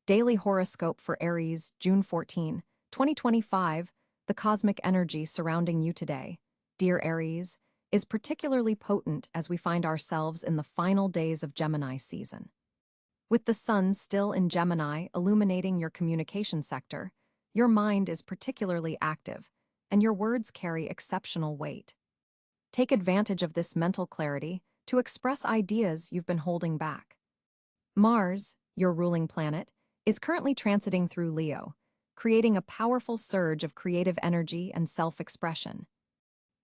Daily Horoscope for Aries, June 14, 2025. The cosmic energy surrounding you today, dear Aries, is particularly potent as we find ourselves in the final days of Gemini season. With the sun still in Gemini illuminating your communication sector, your mind is particularly active, and your words carry exceptional weight. Take advantage of this mental clarity to express ideas you've been holding back. Mars, your ruling planet, is currently transiting through Leo, creating a powerful surge of creative energy and self-expression.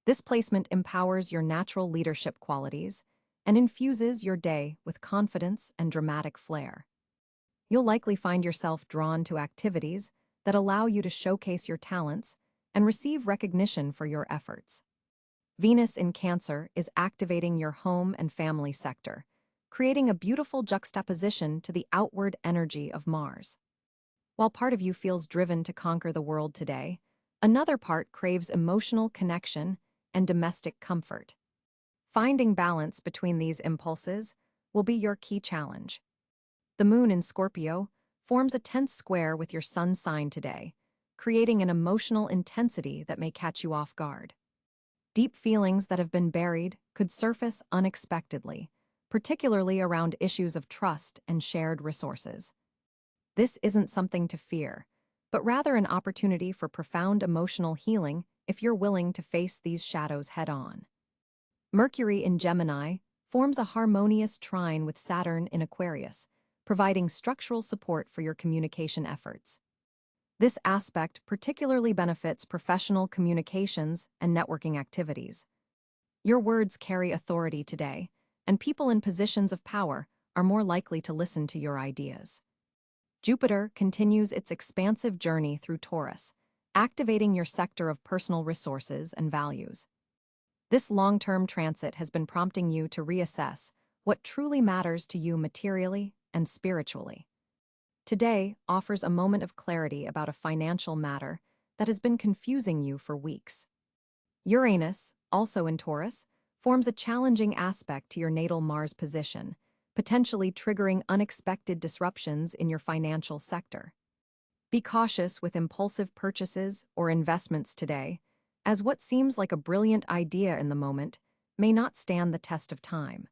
This placement empowers your natural leadership qualities and infuses your day with confidence and dramatic flair. You'll likely find yourself drawn to activities that allow you to showcase your talents and receive recognition for your efforts. Venus in Cáncer is activating your home and family sector, creating a beautiful juxtaposition to the outward energy of Mars. While part of you feels driven to conquer the world today, another part craves emotional connection and domestic comfort. Finding balance between these impulses will be your key challenge. The moon in Scorpio forms a tense square with your sun sign today, creating an emotional intensity that may catch you off guard. Deep feelings that have been buried could surface unexpectedly, particularly around issues of trust and shared resources. This isn't something to fear, but rather an opportunity for profound emotional healing if you're willing to face these shadows head-on. Mercury in Gemini forms a harmonious trine with Saturn in Aquarius, providing structural support for your communication efforts. This aspect particularly benefits professional communications and networking activities. Your words carry authority today, and people in positions of power are more likely to listen to your ideas. Jupiter continues its expansive journey through Taurus, activating your sector of personal resources and values. This long-term transit has been prompting you to reassess what truly matters to you materially and spiritually. Today offers a moment of clarity about a financial matter that has been confusing you for weeks. Uranus, also in Taurus, forms a challenging aspect to your natal Mars position, potentially triggering unexpected disruptions in your financial sector. Be cautious with impulsive purchases or investments today, as what seems like a brilliant idea in the moment may not stand the test of time.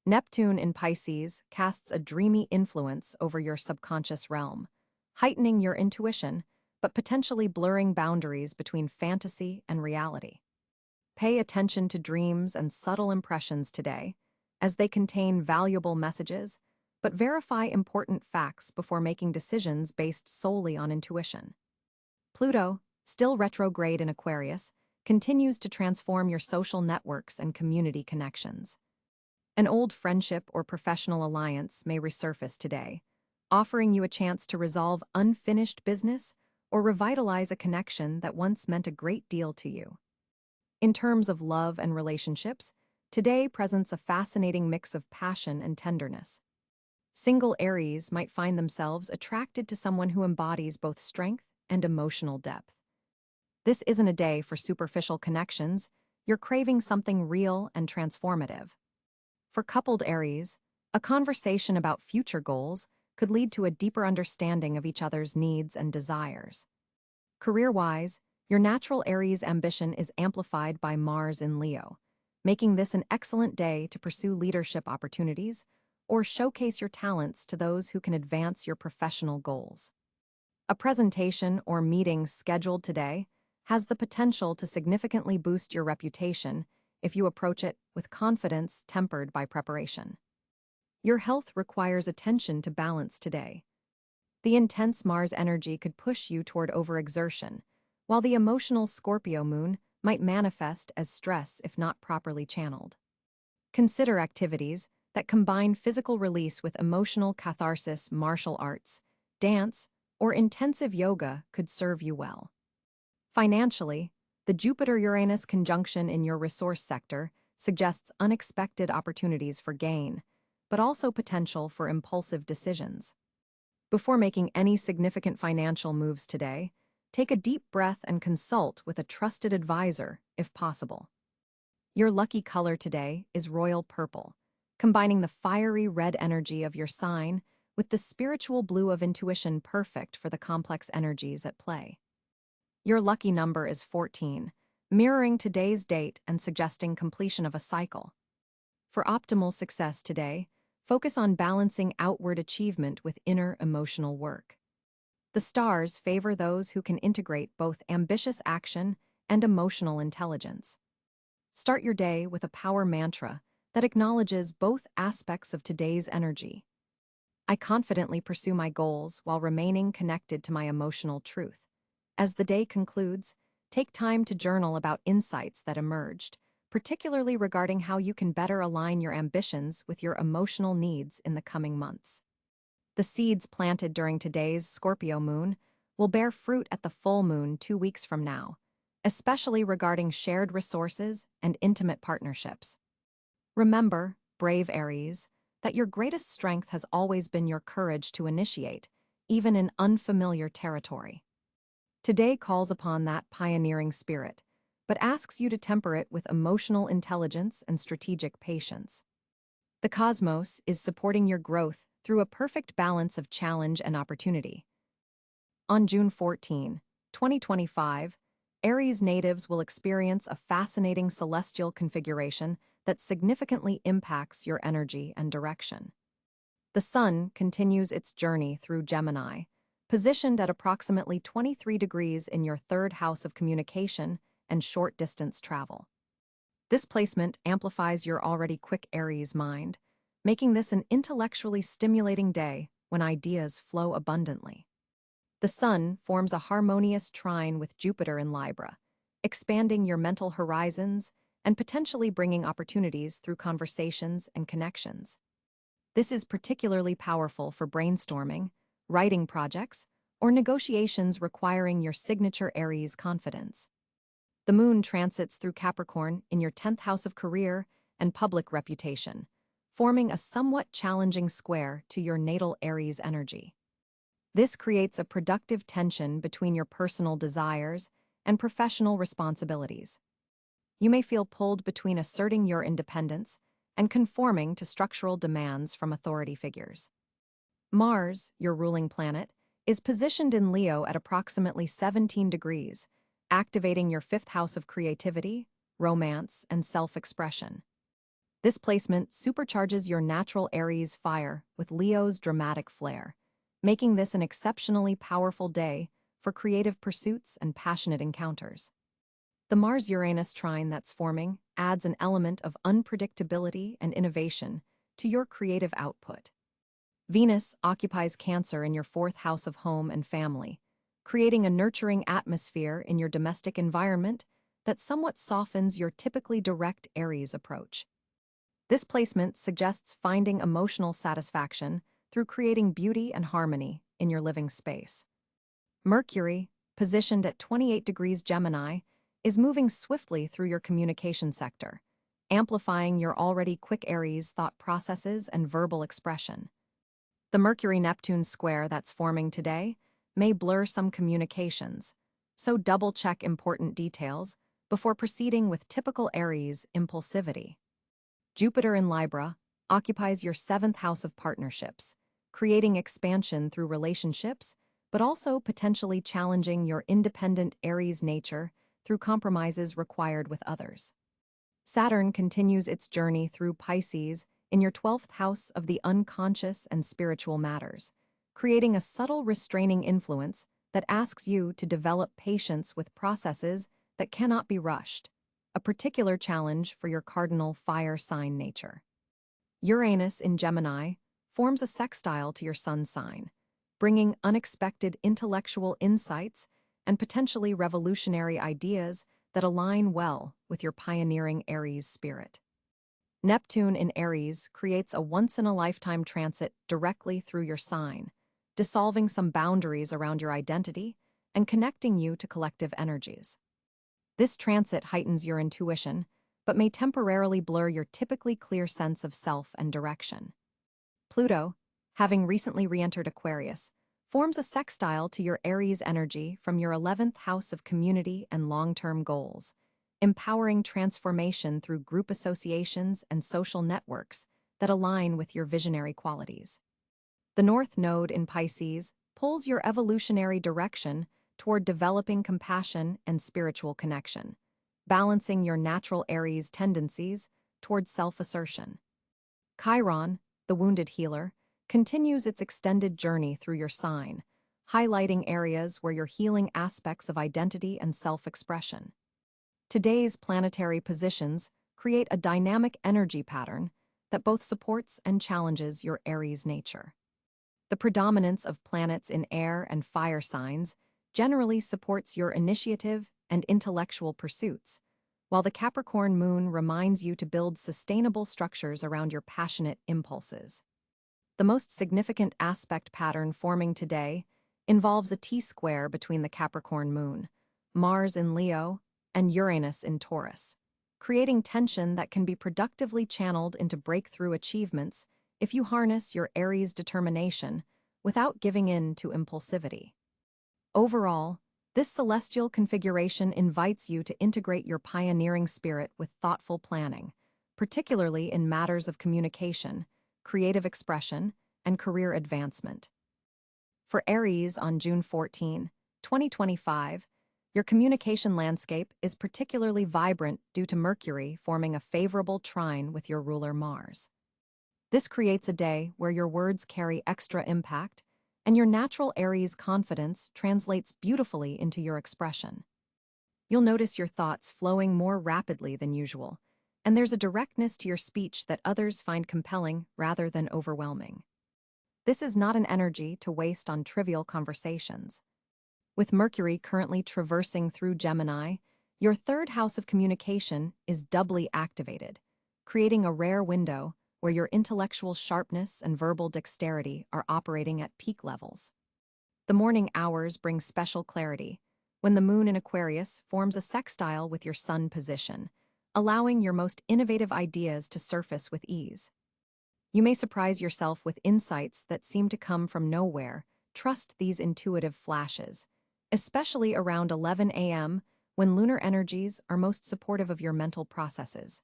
Neptune in Pisces casts a dreamy influence over your subconscious realm, heightening your intuition, but potentially blurring boundaries between fantasy and reality. Pay attention to dreams and subtle impressions today, as they contain valuable messages, but verify important facts before making decisions based solely on intuition. Pluto, still retrograde in Aquarius, continues to transform your social networks and community connections. An old friendship or professional alliance may resurface today, offering you a chance to resolve unfinished business or revitalize a connection that once meant a great deal to you. In terms of love and relationships, today presents a fascinating mix of passion and tenderness. Single Aries might find themselves attracted to someone who embodies both strength and emotional depth. This isn't a day for superficial connections, you're craving something real and transformative. For coupled Aries, a conversation about future goals could lead to a deeper understanding of each other's needs and desires. Career-wise, your natural Aries ambition is amplified by Mars in Leo, making this an excellent day to pursue leadership opportunities or showcase your talents to those who can advance your professional goals. A presentation or meeting scheduled today has the potential to significantly boost your reputation if you approach it with confidence tempered by preparation. Your health requires attention to balance today. The intense Mars energy could push you toward overexertion, while the emotional Scorpio moon might manifest as stress if not properly channeled. Consider activities that combine physical release with emotional catharsis. Martial arts, dance, or intensive yoga could serve you well. Financially, the Jupiter-Uranus conjunction in your resource sector suggests unexpected opportunities for gain, but also potential for impulsive decisions. Before making any significant financial moves today, take a deep breath and consult with a trusted advisor if possible. Your lucky color today is royal purple, combining the fiery red energy of your sign with the spiritual blue of intuition perfect for the complex energies at play. Your lucky number is 14, mirroring today's date and suggesting completion of a cycle. For optimal success today, focus on balancing outward achievement with inner emotional work. The stars favor those who can integrate both ambitious action and emotional intelligence. Start your day with a power mantra that acknowledges both aspects of today's energy. I confidently pursue my goals while remaining connected to my emotional truth. As the day concludes, take time to journal about insights that emerged, particularly regarding how you can better align your ambitions with your emotional needs in the coming months. The seeds planted during today's Scorpio moon will bear fruit at the full moon 2 weeks from now, especially regarding shared resources and intimate partnerships. Remember, brave Aries, that your greatest strength has always been your courage to initiate, even in unfamiliar territory. Today calls upon that pioneering spirit, but asks you to temper it with emotional intelligence and strategic patience. The cosmos is supporting your growth through a perfect balance of challenge and opportunity. On June 14, 2025, Aries natives will experience a fascinating celestial configuration that significantly impacts your energy and direction. The Sun continues its journey through Gemini, positioned at approximately 23 degrees in your third house of communication and short-distance travel. This placement amplifies your already quick Aries mind, making this an intellectually stimulating day when ideas flow abundantly. The Sun forms a harmonious trine with Jupiter in Libra, expanding your mental horizons and potentially bringing opportunities through conversations and connections. This is particularly powerful for brainstorming, writing projects, or negotiations requiring your signature Aries confidence. The Moon transits through Capricorn in your 10th house of career and public reputation, forming a somewhat challenging square to your natal Aries energy. This creates a productive tension between your personal desires and professional responsibilities. You may feel pulled between asserting your independence and conforming to structural demands from authority figures. Mars, your ruling planet, is positioned in Leo at approximately 17 degrees, activating your 5th house of creativity, romance, and self-expression. This placement supercharges your natural Aries fire with Leo's dramatic flair, making this an exceptionally powerful day for creative pursuits and passionate encounters. The Mars-Uranus trine that's forming adds an element of unpredictability and innovation to your creative output. Venus occupies Cáncer in your 4th house of home and family, creating a nurturing atmosphere in your domestic environment that somewhat softens your typically direct Aries approach. This placement suggests finding emotional satisfaction through creating beauty and harmony in your living space. Mercury, positioned at 28 degrees Gemini, is moving swiftly through your communication sector, amplifying your already quick Aries thought processes and verbal expression. The Mercury-Neptune square that's forming today may blur some communications, so double-check important details before proceeding with typical Aries impulsivity. Jupiter in Libra occupies your 7th house of partnerships, creating expansion through relationships, but also potentially challenging your independent Aries nature through compromises required with others. Saturn continues its journey through Pisces in your 12th house of the unconscious and spiritual matters, creating a subtle restraining influence that asks you to develop patience with processes that cannot be rushed, a particular challenge for your cardinal fire sign nature. Uranus in Gemini forms a sextile to your sun sign, bringing unexpected intellectual insights and potentially revolutionary ideas that align well with your pioneering Aries spirit. Neptune in Aries creates a once-in-a-lifetime transit directly through your sign, dissolving some boundaries around your identity and connecting you to collective energies. This transit heightens your intuition, but may temporarily blur your typically clear sense of self and direction. Pluto, having recently re-entered Aquarius, forms a sextile to your Aries energy from your 11th house of community and long-term goals, empowering transformation through group associations and social networks that align with your visionary qualities. The North Node in Pisces pulls your evolutionary direction toward developing compassion and spiritual connection, balancing your natural Aries tendencies toward self-assertion. Chiron, the wounded healer, continues its extended journey through your sign, highlighting areas where you're healing aspects of identity and self-expression. Today's planetary positions create a dynamic energy pattern that both supports and challenges your Aries nature. The predominance of planets in air and fire signs generally supports your initiative and intellectual pursuits, while the Capricorn moon reminds you to build sustainable structures around your passionate impulses. The most significant aspect pattern forming today involves a T-square between the Capricorn moon, Mars in Leo, and Uranus in Taurus, creating tension that can be productively channeled into breakthrough achievements if you harness your Aries determination without giving in to impulsivity. Overall, this celestial configuration invites you to integrate your pioneering spirit with thoughtful planning, particularly in matters of communication, creative expression, and career advancement. For Aries on June 14, 2025, your communication landscape is particularly vibrant due to Mercury forming a favorable trine with your ruler Mars. This creates a day where your words carry extra impact, and your natural Aries confidence translates beautifully into your expression. You'll notice your thoughts flowing more rapidly than usual, and there's a directness to your speech that others find compelling rather than overwhelming. This is not an energy to waste on trivial conversations. With Mercury currently traversing through Gemini, your third house of communication is doubly activated, creating a rare window where your intellectual sharpness and verbal dexterity are operating at peak levels. The morning hours bring special clarity, when the moon in Aquarius forms a sextile with your sun position, allowing your most innovative ideas to surface with ease. You may surprise yourself with insights that seem to come from nowhere. Trust these intuitive flashes, especially around 11 a.m. when lunar energies are most supportive of your mental processes.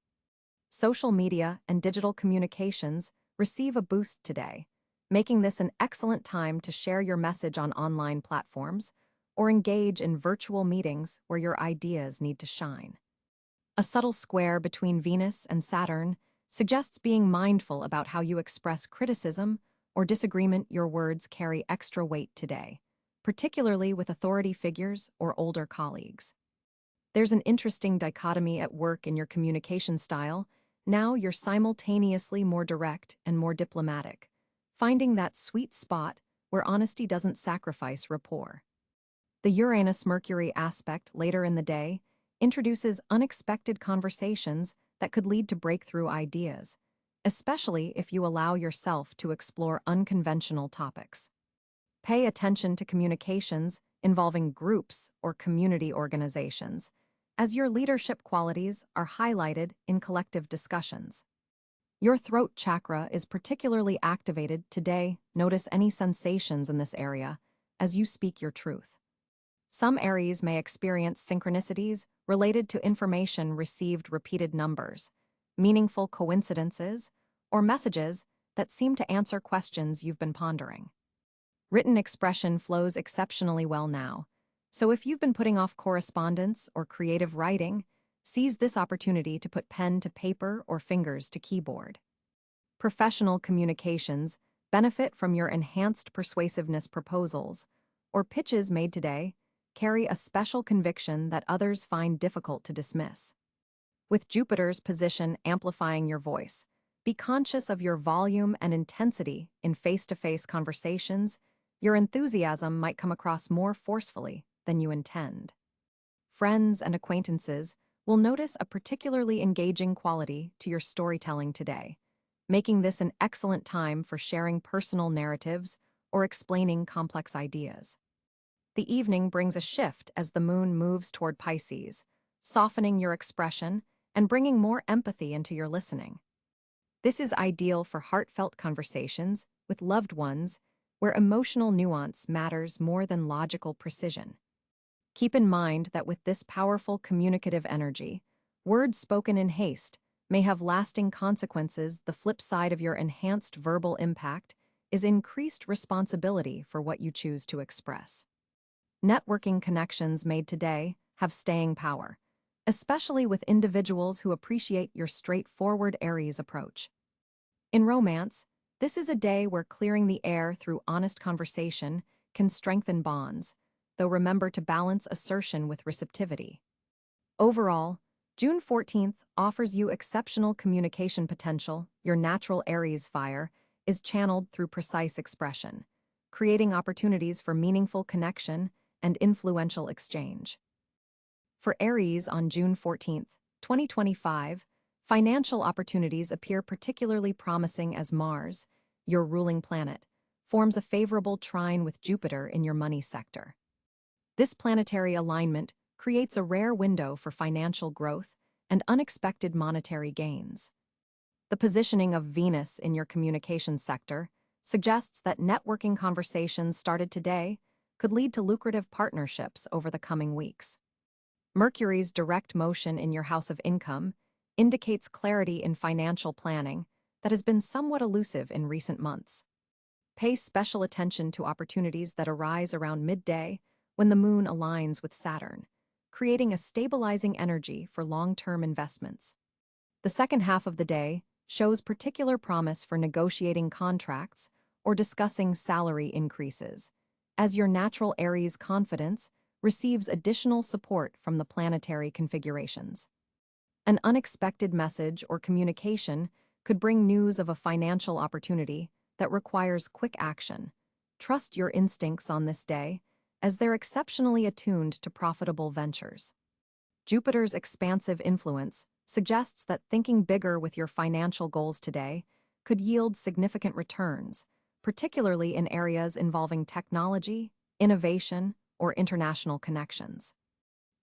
Social media and digital communications receive a boost today, making this an excellent time to share your message on online platforms or engage in virtual meetings where your ideas need to shine. A subtle square between Venus and Saturn suggests being mindful about how you express criticism or disagreement. Your words carry extra weight today, particularly with authority figures or older colleagues. There's an interesting dichotomy at work in your communication style. Now you're simultaneously more direct and more diplomatic, finding that sweet spot where honesty doesn't sacrifice rapport. The Uranus-Mercury aspect later in the day introduces unexpected conversations that could lead to breakthrough ideas, especially if you allow yourself to explore unconventional topics. Pay attention to communications involving groups or community organizations, as your leadership qualities are highlighted in collective discussions. Your throat chakra is particularly activated today. Notice any sensations in this area as you speak your truth. Some Aries may experience synchronicities related to information received, repeated numbers, meaningful coincidences, or messages that seem to answer questions you've been pondering. Written expression flows exceptionally well now, so if you've been putting off correspondence or creative writing, seize this opportunity to put pen to paper or fingers to keyboard. Professional communications benefit from your enhanced persuasiveness. Proposals or pitches made today carry a special conviction that others find difficult to dismiss. With Jupiter's position amplifying your voice, be conscious of your volume and intensity in face-to-face conversations. Your enthusiasm might come across more forcefully than you intend. Friends and acquaintances will notice a particularly engaging quality to your storytelling today, making this an excellent time for sharing personal narratives or explaining complex ideas. The evening brings a shift as the moon moves toward Pisces, softening your expression and bringing more empathy into your listening. This is ideal for heartfelt conversations with loved ones where emotional nuance matters more than logical precision. Keep in mind that with this powerful communicative energy, words spoken in haste may have lasting consequences. The flip side of your enhanced verbal impact is increased responsibility for what you choose to express. Networking connections made today have staying power, especially with individuals who appreciate your straightforward Aries approach. In romance, this is a day where clearing the air through honest conversation can strengthen bonds, though remember to balance assertion with receptivity. Overall, June 14th offers you exceptional communication potential. Your natural Aries fire is channeled through precise expression, creating opportunities for meaningful connection and influential exchange. For Aries on June 14th, 2025, financial opportunities appear particularly promising as Mars, your ruling planet, forms a favorable trine with Jupiter in your money sector. This planetary alignment creates a rare window for financial growth and unexpected monetary gains. The positioning of Venus in your communications sector suggests that networking conversations started today could lead to lucrative partnerships over the coming weeks. Mercury's direct motion in your house of income indicates clarity in financial planning that has been somewhat elusive in recent months. Pay special attention to opportunities that arise around midday when the moon aligns with Saturn, creating a stabilizing energy for long-term investments. The second half of the day shows particular promise for negotiating contracts or discussing salary increases, as your natural Aries confidence receives additional support from the planetary configurations. An unexpected message or communication could bring news of a financial opportunity that requires quick action. Trust your instincts on this day, as they're exceptionally attuned to profitable ventures. Jupiter's expansive influence suggests that thinking bigger with your financial goals today could yield significant returns, particularly in areas involving technology, innovation, or international connections.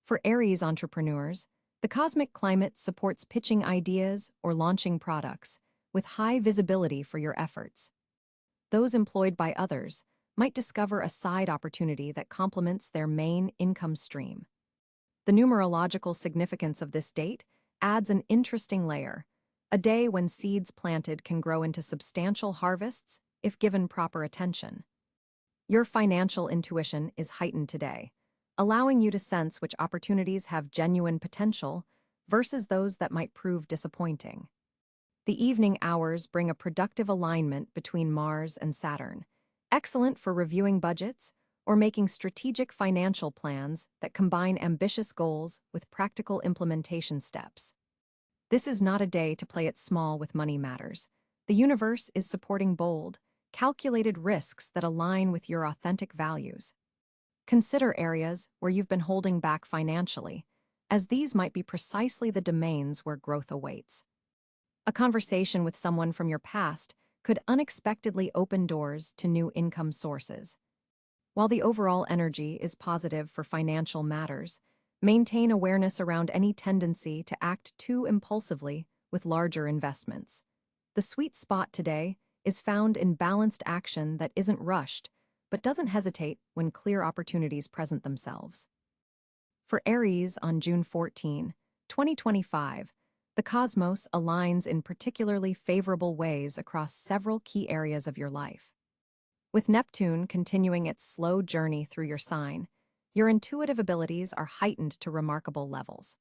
For Aries entrepreneurs, the cosmic climate supports pitching ideas or launching products with high visibility for your efforts. Those employed by others might discover a side opportunity that complements their main income stream. The numerological significance of this date adds an interesting layer, a day when seeds planted can grow into substantial harvests if given proper attention. Your financial intuition is heightened today, allowing you to sense which opportunities have genuine potential versus those that might prove disappointing. The evening hours bring a productive alignment between Mars and Saturn, excellent for reviewing budgets or making strategic financial plans that combine ambitious goals with practical implementation steps. This is not a day to play it small with money matters. The universe is supporting bold, calculated risks that align with your authentic values. Consider areas where you've been holding back financially, as these might be precisely the domains where growth awaits. A conversation with someone from your past could unexpectedly open doors to new income sources. While the overall energy is positive for financial matters, maintain awareness around any tendency to act too impulsively with larger investments. The sweet spot today is found in balanced action that isn't rushed, but doesn't hesitate when clear opportunities present themselves. For Aries on June 14, 2025, the cosmos aligns in particularly favorable ways across several key areas of your life. With Neptune continuing its slow journey through your sign, your intuitive abilities are heightened to remarkable levels.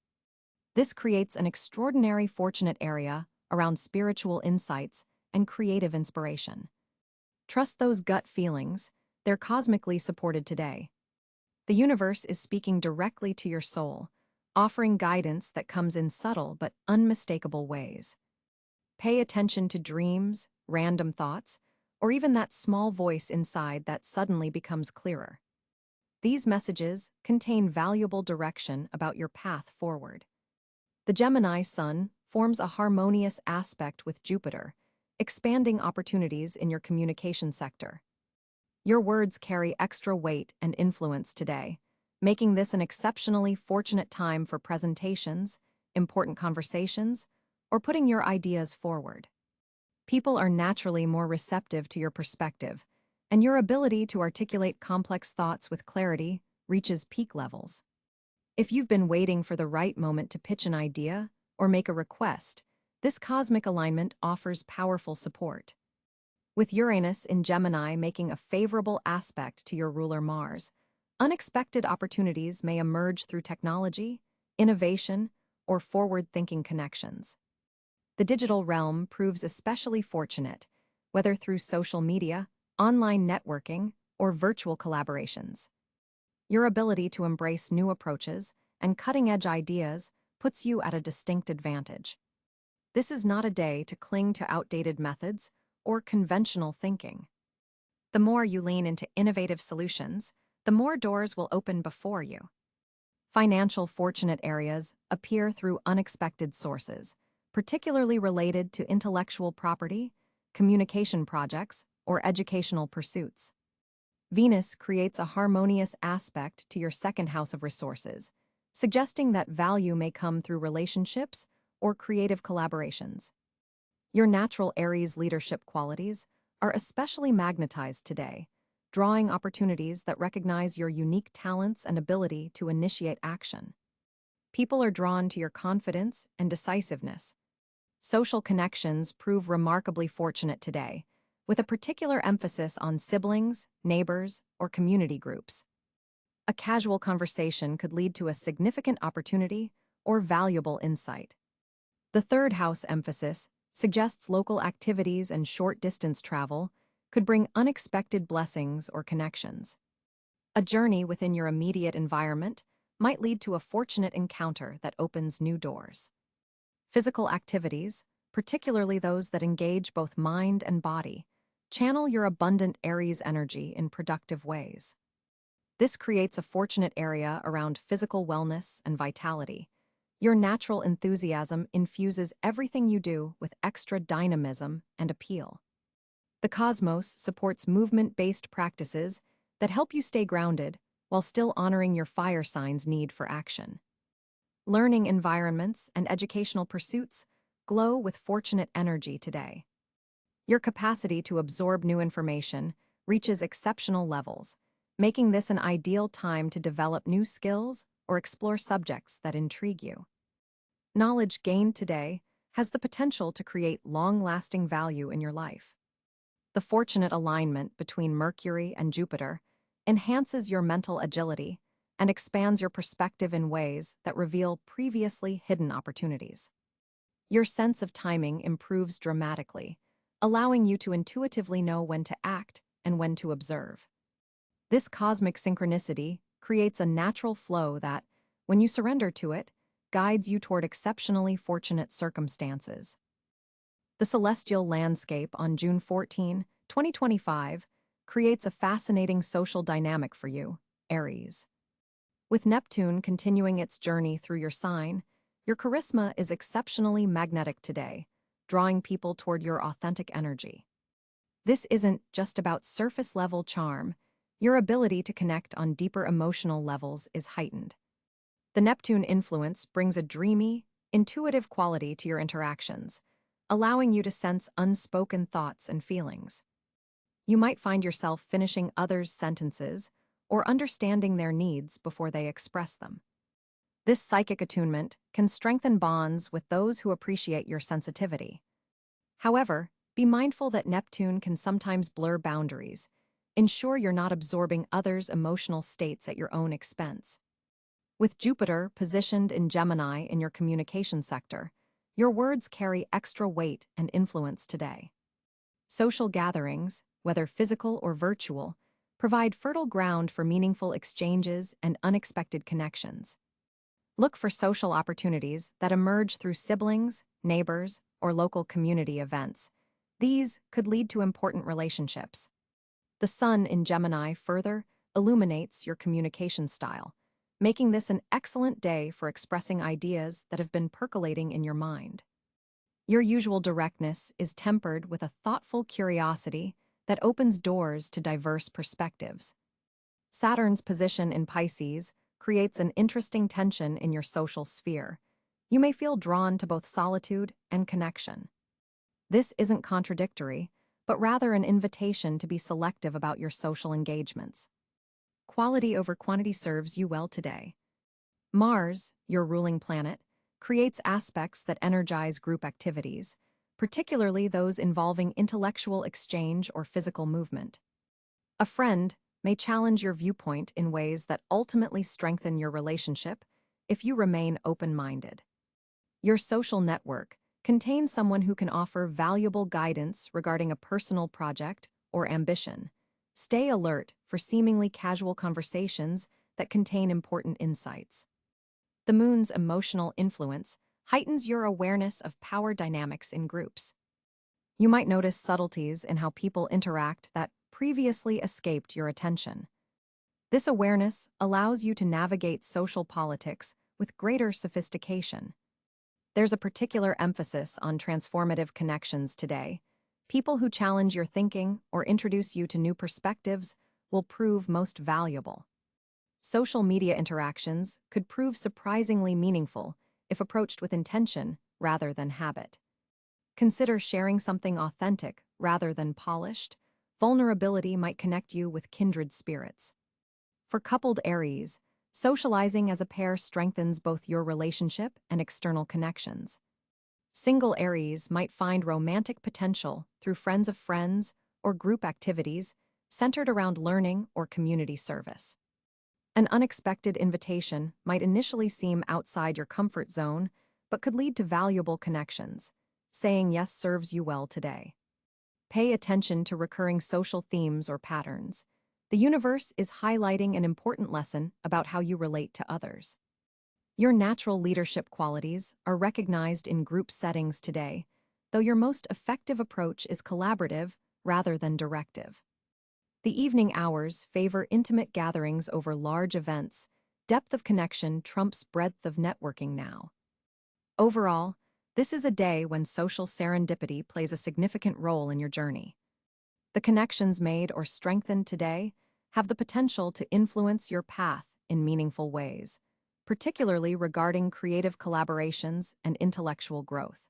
This creates an extraordinary fortunate area around spiritual insights and creative inspiration. Trust those gut feelings, they're cosmically supported today. The universe is speaking directly to your soul, offering guidance that comes in subtle but unmistakable ways. Pay attention to dreams, random thoughts, or even that small voice inside that suddenly becomes clearer. These messages contain valuable direction about your path forward. The Gemini sun forms a harmonious aspect with Jupiter, expanding opportunities in your communication sector. Your words carry extra weight and influence today, making this an exceptionally fortunate time for presentations, important conversations, or putting your ideas forward. People are naturally more receptive to your perspective, and your ability to articulate complex thoughts with clarity reaches peak levels. If you've been waiting for the right moment to pitch an idea or make a request, this cosmic alignment offers powerful support. With Uranus in Gemini making a favorable aspect to your ruler Mars, unexpected opportunities may emerge through technology, innovation, or forward-thinking connections. The digital realm proves especially fortunate, whether through social media, online networking, or virtual collaborations. Your ability to embrace new approaches and cutting-edge ideas puts you at a distinct advantage. This is not a day to cling to outdated methods or conventional thinking. The more you lean into innovative solutions, the more doors will open before you. Financial fortunate areas appear through unexpected sources, particularly related to intellectual property, communication projects, or educational pursuits. Venus creates a harmonious aspect to your second house of resources, suggesting that value may come through relationships or creative collaborations. Your natural Aries leadership qualities are especially magnetized today, drawing opportunities that recognize your unique talents and ability to initiate action. People are drawn to your confidence and decisiveness. Social connections prove remarkably fortunate today, with a particular emphasis on siblings, neighbors, or community groups. A casual conversation could lead to a significant opportunity or valuable insight. The third house emphasis suggests local activities and short-distance travel could bring unexpected blessings or connections. A journey within your immediate environment might lead to a fortunate encounter that opens new doors. Physical activities, particularly those that engage both mind and body, channel your abundant Aries energy in productive ways. This creates a fortunate area around physical wellness and vitality. Your natural enthusiasm infuses everything you do with extra dynamism and appeal. The cosmos supports movement-based practices that help you stay grounded while still honoring your fire sign's need for action. Learning environments and educational pursuits glow with fortunate energy today. Your capacity to absorb new information reaches exceptional levels, making this an ideal time to develop new skills or explore subjects that intrigue you. Knowledge gained today has the potential to create long-lasting value in your life. The fortunate alignment between Mercury and Jupiter enhances your mental agility and expands your perspective in ways that reveal previously hidden opportunities. Your sense of timing improves dramatically, allowing you to intuitively know when to act and when to observe. This cosmic synchronicity creates a natural flow that, when you surrender to it, guides you toward exceptionally fortunate circumstances. The celestial landscape on June 14, 2025, creates a fascinating social dynamic for you, Aries. With Neptune continuing its journey through your sign, your charisma is exceptionally magnetic today, drawing people toward your authentic energy. This isn't just about surface-level charm. Your ability to connect on deeper emotional levels is heightened. The Neptune influence brings a dreamy, intuitive quality to your interactions, allowing you to sense unspoken thoughts and feelings. You might find yourself finishing others' sentences or understanding their needs before they express them. This psychic attunement can strengthen bonds with those who appreciate your sensitivity. However, be mindful that Neptune can sometimes blur boundaries. Ensure you're not absorbing others' emotional states at your own expense. With Jupiter positioned in Gemini in your communication sector, your words carry extra weight and influence today. Social gatherings, whether physical or virtual, provide fertile ground for meaningful exchanges and unexpected connections. Look for social opportunities that emerge through siblings, neighbors, or local community events. These could lead to important relationships. The Sun in Gemini further illuminates your communication style, making this an excellent day for expressing ideas that have been percolating in your mind. Your usual directness is tempered with a thoughtful curiosity that opens doors to diverse perspectives. Saturn's position in Pisces creates an interesting tension in your social sphere. You may feel drawn to both solitude and connection. This isn't contradictory, but rather an invitation to be selective about your social engagements. Quality over quantity serves you well today. Mars, your ruling planet, creates aspects that energize group activities, particularly those involving intellectual exchange or physical movement. A friend may challenge your viewpoint in ways that ultimately strengthen your relationship if you remain open-minded. Your social network contains someone who can offer valuable guidance regarding a personal project or ambition. Stay alert for seemingly casual conversations that contain important insights. The moon's emotional influence heightens your awareness of power dynamics in groups. You might notice subtleties in how people interact that previously escaped your attention. This awareness allows you to navigate social politics with greater sophistication. There's a particular emphasis on transformative connections today. People who challenge your thinking or introduce you to new perspectives will prove most valuable. Social media interactions could prove surprisingly meaningful if approached with intention rather than habit. Consider sharing something authentic rather than polished. Vulnerability might connect you with kindred spirits. For coupled Aries, socializing as a pair strengthens both your relationship and external connections. Single Aries might find romantic potential through friends of friends or group activities centered around learning or community service. An unexpected invitation might initially seem outside your comfort zone, but could lead to valuable connections. Saying yes serves you well today. Pay attention to recurring social themes or patterns. The universe is highlighting an important lesson about how you relate to others. Your natural leadership qualities are recognized in group settings today, though your most effective approach is collaborative rather than directive. The evening hours favor intimate gatherings over large events. Depth of connection trumps breadth of networking now. Overall, this is a day when social serendipity plays a significant role in your journey. The connections made or strengthened today have the potential to influence your path in meaningful ways, particularly regarding creative collaborations and intellectual growth.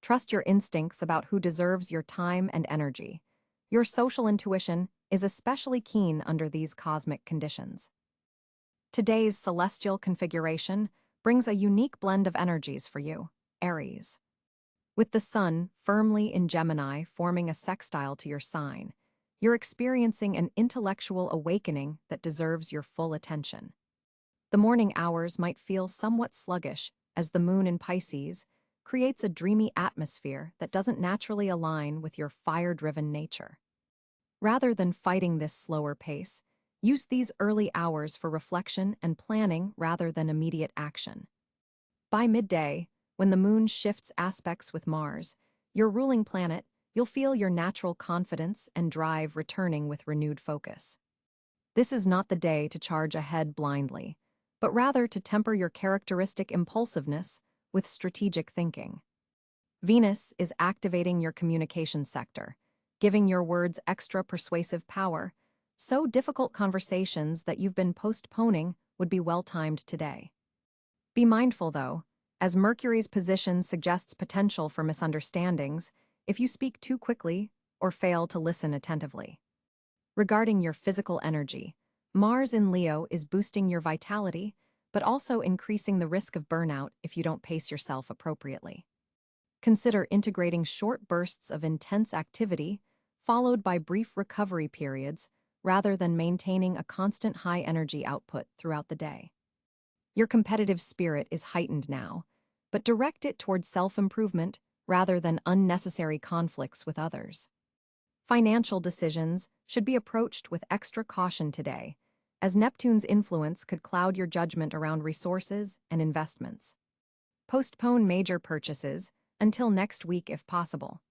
Trust your instincts about who deserves your time and energy. Your social intuition is especially keen under these cosmic conditions. Today's celestial configuration brings a unique blend of energies for you, Aries. With the sun firmly in Gemini forming a sextile to your sign, you're experiencing an intellectual awakening that deserves your full attention. The morning hours might feel somewhat sluggish as the moon in Pisces creates a dreamy atmosphere that doesn't naturally align with your fire-driven nature. Rather than fighting this slower pace, use these early hours for reflection and planning rather than immediate action. By midday, when the moon shifts aspects with Mars, your ruling planet, you'll feel your natural confidence and drive returning with renewed focus. This is not the day to charge ahead blindly, but rather to temper your characteristic impulsiveness with strategic thinking. Venus is activating your communication sector, giving your words extra persuasive power, so difficult conversations that you've been postponing would be well-timed today. Be mindful, though, as Mercury's position suggests potential for misunderstandings if you speak too quickly or fail to listen attentively. Regarding your physical energy, Mars in Leo is boosting your vitality, but also increasing the risk of burnout if you don't pace yourself appropriately. Consider integrating short bursts of intense activity, followed by brief recovery periods, rather than maintaining a constant high-energy output throughout the day. Your competitive spirit is heightened now, but direct it towards self-improvement rather than unnecessary conflicts with others. Financial decisions should be approached with extra caution today, as Neptune's influence could cloud your judgment around resources and investments. Postpone major purchases until next week if possible.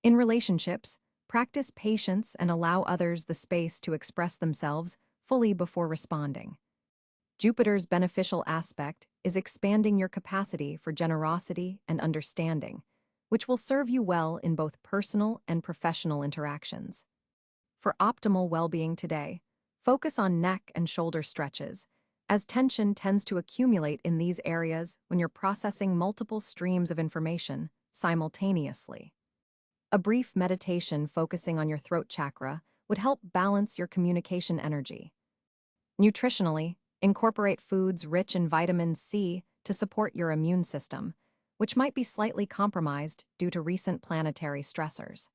In relationships, practice patience and allow others the space to express themselves fully before responding. Jupiter's beneficial aspect is expanding your capacity for generosity and understanding, which will serve you well in both personal and professional interactions. For optimal well-being today, focus on neck and shoulder stretches, as tension tends to accumulate in these areas when you're processing multiple streams of information simultaneously. A brief meditation focusing on your throat chakra would help balance your communication energy. Nutritionally, incorporate foods rich in vitamin C to support your immune system, which might be slightly compromised due to recent planetary stressors.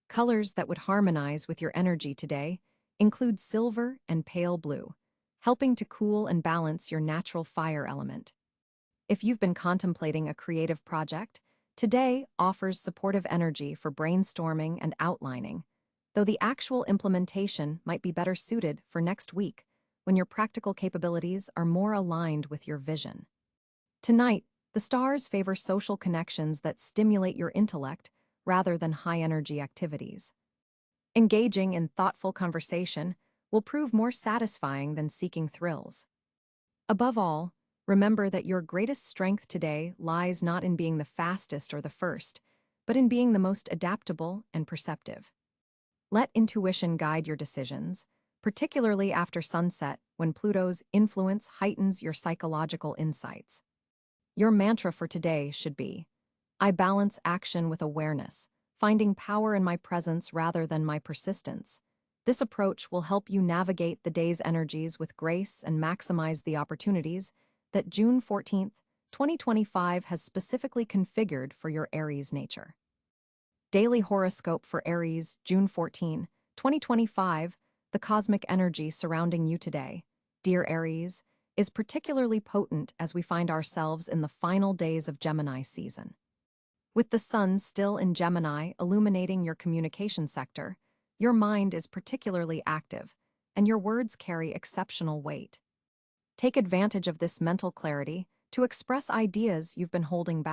Colors that would harmonize with your energy today include silver and pale blue, helping to cool and balance your natural fire element. If you've been contemplating a creative project, today offers supportive energy for brainstorming and outlining, though the actual implementation might be better suited for next week when your practical capabilities are more aligned with your vision. Tonight, the stars favor social connections that stimulate your intellect rather than high-energy activities. Engaging in thoughtful conversation will prove more satisfying than seeking thrills. Above all, remember that your greatest strength today lies not in being the fastest or the first, but in being the most adaptable and perceptive. Let intuition guide your decisions, particularly after sunset when Pluto's influence heightens your psychological insights. Your mantra for today should be, I balance action with awareness, finding power in my presence rather than my persistence. This approach will help you navigate the day's energies with grace and maximize the opportunities that June 14th, 2025 has specifically configured for your Aries nature. Daily Horoscope for Aries, June 14, 2025, the cosmic energy surrounding you today, dear Aries, is particularly potent as we find ourselves in the final days of Gemini season. With the sun still in Gemini illuminating your communication sector, your mind is particularly active, and your words carry exceptional weight. Take advantage of this mental clarity to express ideas you've been holding back.